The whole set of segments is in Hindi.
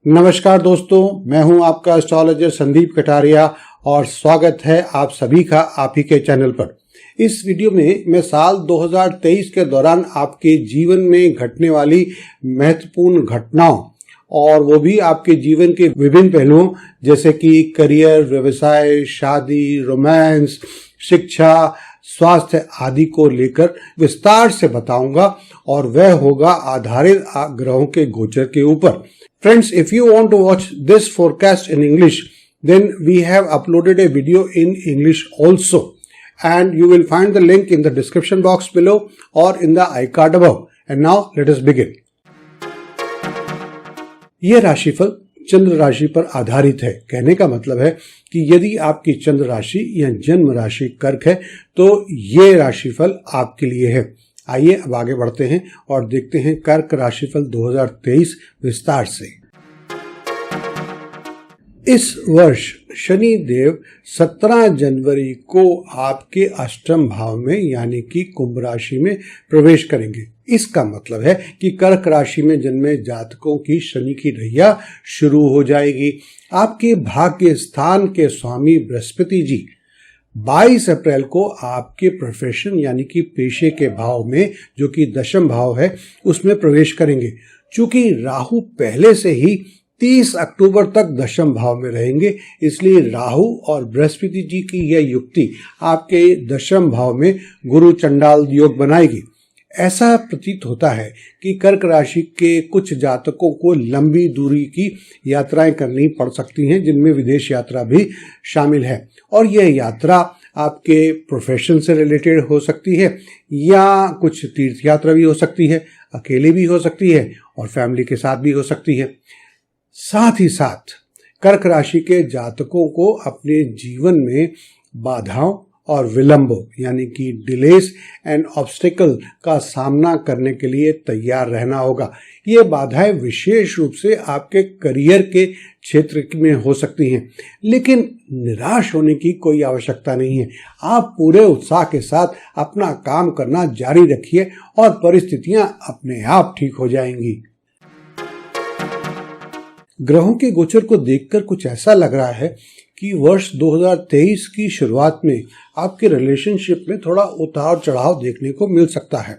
नमस्कार दोस्तों, मैं हूं आपका एस्ट्रोलॉजर संदीप कटारिया और स्वागत है आप सभी का आप ही के चैनल पर। इस वीडियो में मैं साल 2023 के दौरान आपके जीवन में घटने वाली महत्वपूर्ण घटनाओं और वो भी आपके जीवन के विभिन्न पहलुओं जैसे कि करियर, व्यवसाय, शादी, रोमांस, शिक्षा, स्वास्थ्य आदि को लेकर विस्तार से बताऊंगा और वह होगा आधारित ग्रहों के गोचर के ऊपर। Friends, if you want to watch this forecast in English, then we have uploaded a video in English also, and you will find the link in the description box below or in the iCard above. And now let us begin. यह राशिफल चंद्र राशि पर आधारित है। कहने का मतलब है कि यदि आपकी चंद्र राशि या जन्म राशि कर्क है तो ये राशिफल आपके लिए है। आइए अब आगे बढ़ते हैं और देखते हैं कर्क राशिफल 2023 विस्तार से। इस वर्ष शनि देव 17 जनवरी को आपके अष्टम भाव में यानी कि कुंभ राशि में प्रवेश करेंगे। इसका मतलब है कि कर्क राशि में जन्मे जातकों की शनि की रैया शुरू हो जाएगी। आपके भाग्य स्थान के स्वामी बृहस्पति जी 22 अप्रैल को आपके प्रोफेशन यानी कि पेशे के भाव में जो कि दशम भाव है उसमें प्रवेश करेंगे। चूंकि राहु पहले से ही 30 अक्टूबर तक दशम भाव में रहेंगे, इसलिए राहु और बृहस्पति जी की यह युक्ति आपके दशम भाव में गुरु चंडाल योग बनाएगी। ऐसा प्रतीत होता है कि कर्क राशि के कुछ जातकों को लंबी दूरी की यात्राएं करनी पड़ सकती हैं, जिनमें विदेश यात्रा भी शामिल है। और यह यात्रा आपके प्रोफेशन से रिलेटेड हो सकती है या कुछ तीर्थ यात्रा भी हो सकती है, अकेले भी हो सकती है और फैमिली के साथ भी हो सकती है। साथ ही साथ कर्क राशि के जातकों को अपने जीवन में बाधाओं और विलंबों यानी कि डिलेस एंड ऑब्स्टिकल का सामना करने के लिए तैयार रहना होगा। ये बाधाएं विशेष रूप से आपके करियर के क्षेत्र में हो सकती हैं, लेकिन निराश होने की कोई आवश्यकता नहीं है। आप पूरे उत्साह के साथ अपना काम करना जारी रखिए और परिस्थितियां अपने आप ठीक हो जाएंगी। ग्रहों के गोचर को देखकर कुछ ऐसा लग रहा है कि वर्ष 2023 की शुरुआत में आपके रिलेशनशिप में थोड़ा उतार चढ़ाव देखने को मिल सकता है।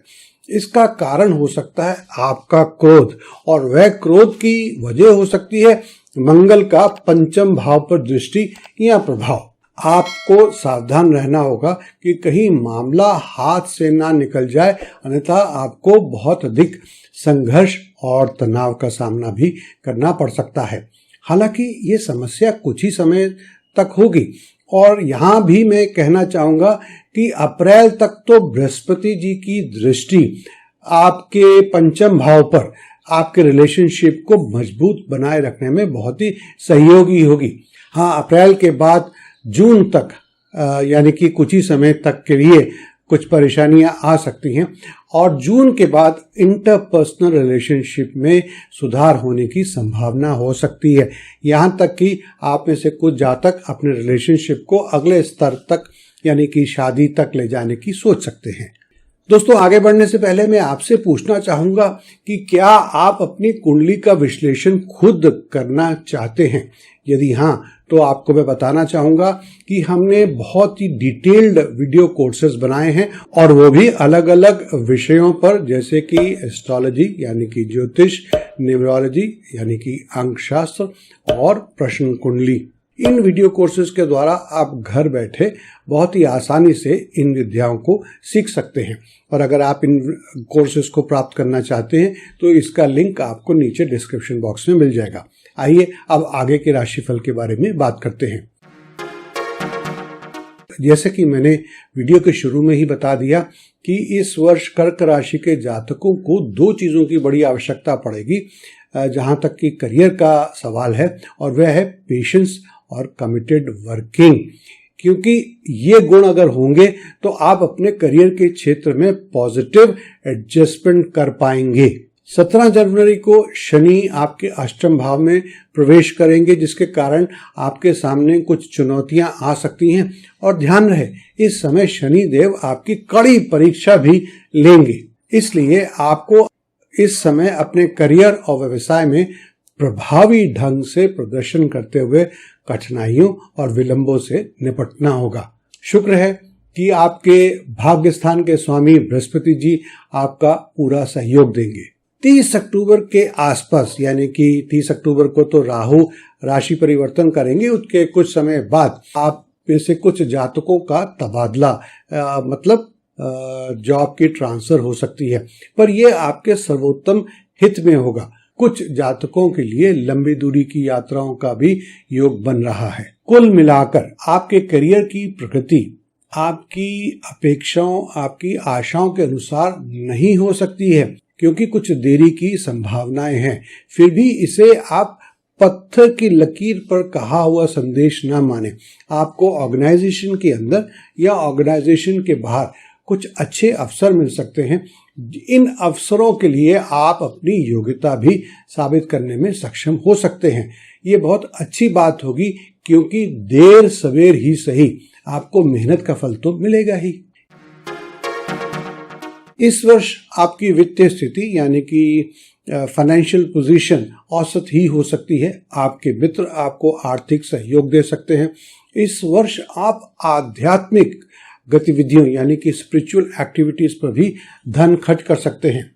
इसका कारण हो सकता है आपका क्रोध, और वह क्रोध की वजह हो सकती है मंगल का पंचम भाव पर दृष्टि या प्रभाव। आपको सावधान रहना होगा कि कहीं मामला हाथ से ना निकल जाए, अन्यथा आपको बहुत अधिक संघर्ष और तनाव का सामना भी करना पड़ सकता है। हालांकि ये समस्या कुछ ही समय तक होगी, और यहाँ भी मैं कहना चाहूंगा कि अप्रैल तक तो बृहस्पति जी की दृष्टि आपके पंचम भाव पर आपके रिलेशनशिप को मजबूत बनाए रखने में बहुत ही सहयोगी होगी। हाँ, अप्रैल के बाद जून तक यानी कि कुछ ही समय तक के लिए कुछ परेशानियां आ सकती हैं, और जून के बाद इंटरपर्सनल रिलेशनशिप में सुधार होने की संभावना हो सकती है। यहां तक कि आप में से कुछ जातक अपने रिलेशनशिप को अगले स्तर तक यानी कि शादी तक ले जाने की सोच सकते हैं। दोस्तों, आगे बढ़ने से पहले मैं आपसे पूछना चाहूंगा कि क्या आप अपनी कुंडली का विश्लेषण खुद करना चाहते हैं? यदि हाँ, तो आपको मैं बताना चाहूंगा कि हमने बहुत ही डिटेल्ड वीडियो कोर्सेज बनाए हैं, और वो भी अलग अलग विषयों पर, जैसे कि एस्ट्रोलॉजी यानी कि ज्योतिष, न्यूमरोलॉजी यानी कि अंकशास्त्र और प्रश्न कुंडली। इन वीडियो कोर्सेज के द्वारा आप घर बैठे बहुत ही आसानी से इन विद्याओं को सीख सकते हैं, और अगर आप इन कोर्सेज को प्राप्त करना चाहते हैं तो इसका लिंक आपको नीचे डिस्क्रिप्शन बॉक्स में मिल जाएगा। आइए अब आगे के राशिफल के बारे में बात करते हैं। जैसे कि मैंने वीडियो के शुरू में ही बता दिया कि इस वर्ष कर्क राशि के जातकों को दो चीजों की बड़ी आवश्यकता पड़ेगी जहां तक कि करियर का सवाल है, और वह है पेशेंस और कमिटेड वर्किंग। क्योंकि ये गुण अगर होंगे तो आप अपने करियर के क्षेत्र में पॉजिटिव एडजस्टमेंट कर पाएंगे। 17 जनवरी को शनि आपके अष्टम भाव में प्रवेश करेंगे, जिसके कारण आपके सामने कुछ चुनौतियां आ सकती हैं। और ध्यान रहे, इस समय शनि देव आपकी कड़ी परीक्षा भी लेंगे, इसलिए आपको इस समय अपने करियर और व्यवसाय में प्रभावी ढंग से प्रदर्शन करते हुए कठिनाइयों और विलंबों से निपटना होगा। शुक्र है कि आपके भाग्य स्थान के स्वामी बृहस्पति जी आपका पूरा सहयोग देंगे। 30 अक्टूबर के आसपास, यानी कि 30 अक्टूबर को तो राहु राशि परिवर्तन करेंगे, उसके कुछ समय बाद आप में से कुछ जातकों का तबादला मतलब जॉब की ट्रांसफर हो सकती है, पर यह आपके सर्वोत्तम हित में होगा। कुछ जातकों के लिए लंबी दूरी की यात्राओं का भी योग बन रहा है। कुल मिलाकर आपके करियर की प्रगति आपकी अपेक्षाओं, आपकी आशाओं के अनुसार नहीं हो सकती है, क्योंकि कुछ देरी की संभावनाएं हैं। फिर भी इसे आप पत्थर की लकीर पर कहा हुआ संदेश न माने। आपको ऑर्गेनाइजेशन के अंदर या ऑर्गेनाइजेशन के बाहर कुछ अच्छे अवसर मिल सकते हैं। इन अवसरों के लिए आप अपनी योग्यता भी साबित करने में सक्षम हो सकते हैं। ये बहुत अच्छी बात होगी, क्योंकि देर सवेर ही सही आपको मेहनत का फल तो मिलेगा ही। इस वर्ष आपकी वित्तीय स्थिति यानी कि फाइनेंशियल पोजीशन औसत ही हो सकती है। आपके मित्र आपको आर्थिक सहयोग दे सकते हैं। इस वर्ष आप आध्यात्मिक गतिविधियों यानी कि स्पिरिचुअल एक्टिविटीज पर भी धन खर्च कर सकते हैं।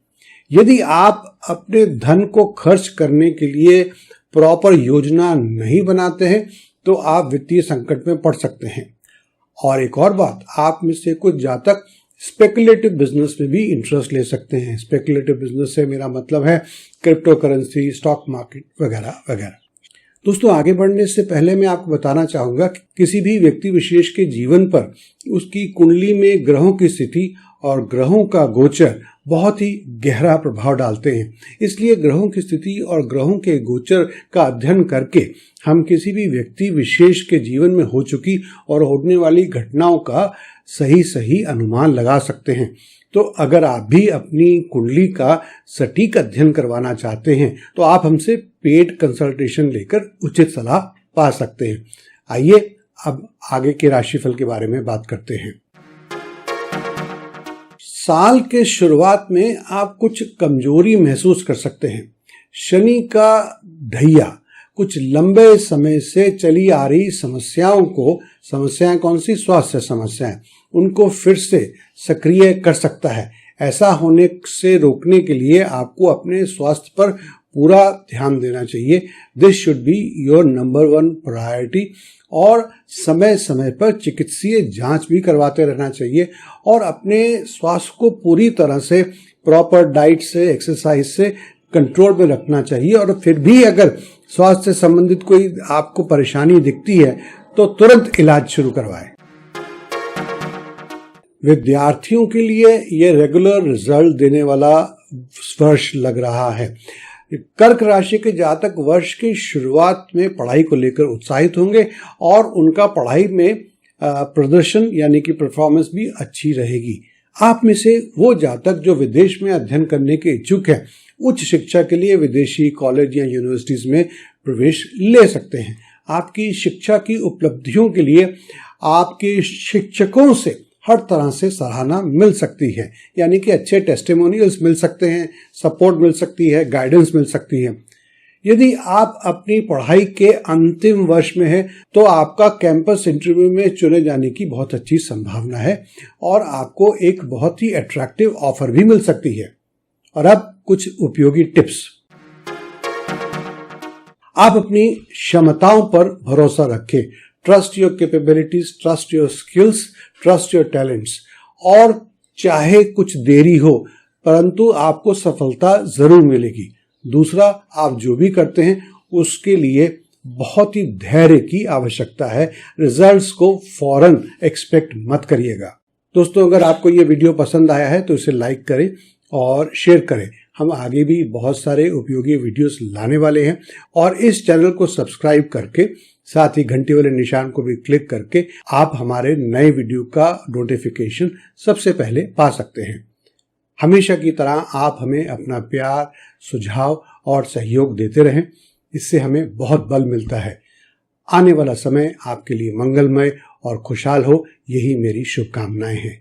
यदि आप अपने धन को खर्च करने के लिए प्रॉपर योजना नहीं बनाते हैं तो आप वित्तीय संकट में पड़ सकते हैं। और एक और बात, आप में से कुछ जातक स्पेकुलेटिव बिजनेस में भी इंटरेस्ट ले सकते हैं। स्पेकुलेटिव बिजनेस से मेरा मतलब है क्रिप्टो करेंसी, स्टॉक मार्केट वगैरह वगैरह। दोस्तों, आगे बढ़ने से पहले मैं आपको बताना चाहूंगा कि किसी भी व्यक्ति विशेष के जीवन पर उसकी कुंडली में ग्रहों की स्थिति और ग्रहों का गोचर बहुत ही गहरा प्रभाव डालते हैं। इसलिए ग्रहों की स्थिति और ग्रहों के गोचर का अध्ययन करके हम किसी भी व्यक्ति विशेष के जीवन में हो चुकी और होने वाली घटनाओं का सही अनुमान लगा सकते हैं। तो अगर आप भी अपनी कुंडली का सटीक अध्ययन करवाना चाहते हैं तो आप हमसे पेड कंसल्टेशन लेकर उचित सलाह पा सकते हैं। आइए अब आगे के राशिफल के बारे में बात करते हैं। साल के शुरुआत में आप कुछ कमजोरी महसूस कर सकते हैं। शनि का ढैया कुछ लंबे समय से चली आ रही समस्याएं कौन सी? स्वास्थ्य समस्याएं, उनको फिर से सक्रिय कर सकता है। ऐसा होने से रोकने के लिए आपको अपने स्वास्थ्य पर पूरा ध्यान देना चाहिए। This should be your number 1 priority. और समय समय पर चिकित्सीय जांच भी करवाते रहना चाहिए और अपने स्वास्थ्य को पूरी तरह से प्रॉपर डाइट से, एक्सरसाइज से कंट्रोल में रखना चाहिए। और फिर भी अगर स्वास्थ्य से संबंधित कोई आपको परेशानी दिखती है तो तुरंत इलाज शुरू करवाएं। विद्यार्थियों के लिए यह रेगुलर रिजल्ट देने वाला वर्ष लग रहा है। कर्क राशि के जातक वर्ष की शुरुआत में पढ़ाई को लेकर उत्साहित होंगे और उनका पढ़ाई में प्रदर्शन यानी कि परफॉर्मेंस भी अच्छी रहेगी। आप में से वो जातक जो विदेश में अध्ययन करने के इच्छुक हैं, उच्च शिक्षा के लिए विदेशी कॉलेज या यूनिवर्सिटीज में प्रवेश ले सकते हैं। आपकी शिक्षा की उपलब्धियों के लिए आपके शिक्षकों से हर तरह से सराहना मिल सकती है, यानी कि अच्छे टेस्टिमोनियल्स मिल सकते हैं, सपोर्ट मिल सकती है, गाइडेंस मिल सकती है। यदि आप अपनी पढ़ाई के अंतिम वर्ष में हैं तो आपका कैंपस इंटरव्यू में चुने जाने की बहुत अच्छी संभावना है और आपको एक बहुत ही अट्रैक्टिव ऑफर भी मिल सकती है। और अब कुछ उपयोगी टिप्स। आप अपनी क्षमताओं पर भरोसा रखें। Trust your capabilities, trust your skills, trust your talents. और चाहे कुछ देरी हो परंतु आपको सफलता जरूर मिलेगी। दूसरा, आप जो भी करते हैं उसके लिए बहुत ही धैर्य की आवश्यकता है। रिजल्ट्स को फौरन एक्सपेक्ट मत करिएगा। दोस्तों, अगर आपको ये वीडियो पसंद आया है तो इसे लाइक करें और शेयर करें। हम आगे भी बहुत सारे उपयोगी वीडियोस लाने वाले हैं और इस चैनल को सब्सक्राइब करके साथ ही घंटी वाले निशान को भी क्लिक करके आप हमारे नए वीडियो का नोटिफिकेशन सबसे पहले पा सकते हैं। हमेशा की तरह आप हमें अपना प्यार, सुझाव और सहयोग देते रहें, इससे हमें बहुत बल मिलता है। आने वाला समय आपके लिए मंगलमय और खुशहाल हो, यही मेरी शुभकामनाएं हैं।